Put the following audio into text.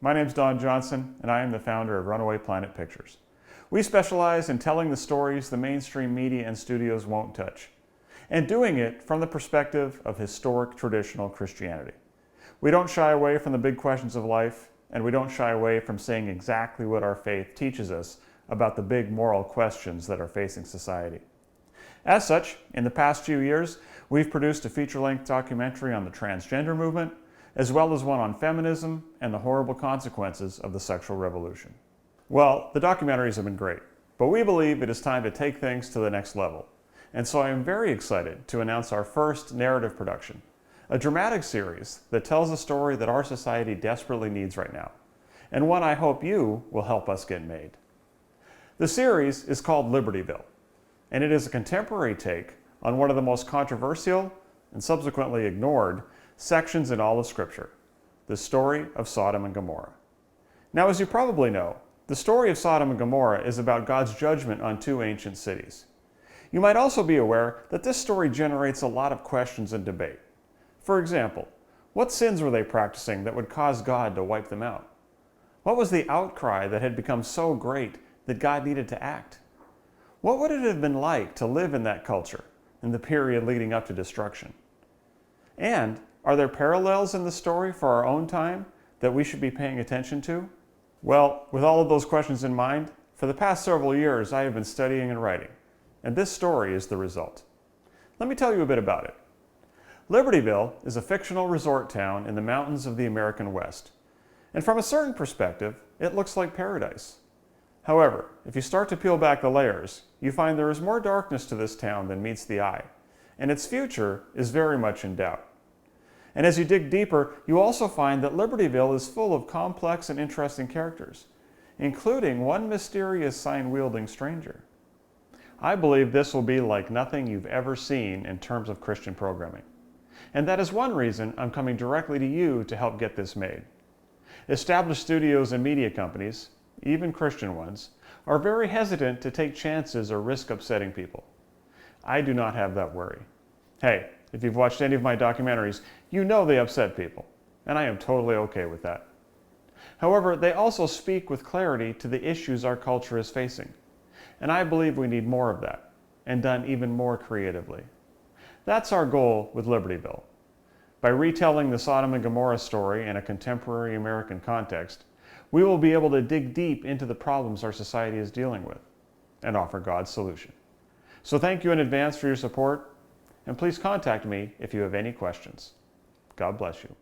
My name's Don Johnson, and I am the founder of Runaway Planet Pictures. We specialize in telling the stories the mainstream media and studios won't touch, and doing it from the perspective of historic traditional Christianity. We don't shy away from the big questions of life, and we don't shy away from saying exactly what our faith teaches us about the big moral questions that are facing society. As such, in the past few years, we've produced a feature-length documentary on the transgender movement, as well as one on feminism and the horrible consequences of the sexual revolution. Well, the documentaries have been great, but we believe it is time to take things to the next level. And so I am very excited to announce our first narrative production, a dramatic series that tells a story that our society desperately needs right now, and one I hope you will help us get made. The series is called Libertyville, and it is a contemporary take on one of the most controversial and subsequently ignored sections in all of Scripture, the story of Sodom and Gomorrah. Now, as you probably know, the story of Sodom and Gomorrah is about God's judgment on two ancient cities. You might also be aware that this story generates a lot of questions and debate. For example, what sins were they practicing that would cause God to wipe them out? What was the outcry that had become so great that God needed to act? What would it have been like to live in that culture in the period leading up to destruction? And are there parallels in the story for our own time that we should be paying attention to? Well, with all of those questions in mind, for the past several years I have been studying and writing, and this story is the result. Let me tell you a bit about it. Libertyville is a fictional resort town in the mountains of the American West, and from a certain perspective, it looks like paradise. However, if you start to peel back the layers, you find there is more darkness to this town than meets the eye, and its future is very much in doubt. And as you dig deeper, you also find that Libertyville is full of complex and interesting characters, including one mysterious sign-wielding stranger. I believe this will be like nothing you've ever seen in terms of Christian programming. And that is one reason I'm coming directly to you to help get this made. Established studios and media companies, even Christian ones, are very hesitant to take chances or risk upsetting people. I do not have that worry. Hey, if you've watched any of my documentaries, you know they upset people, and I am totally okay with that. However, they also speak with clarity to the issues our culture is facing, and I believe we need more of that, and done even more creatively. That's our goal with Libertyville. By retelling the Sodom and Gomorrah story in a contemporary American context, we will be able to dig deep into the problems our society is dealing with and offer God's solution. So thank you in advance for your support, and please contact me if you have any questions. God bless you.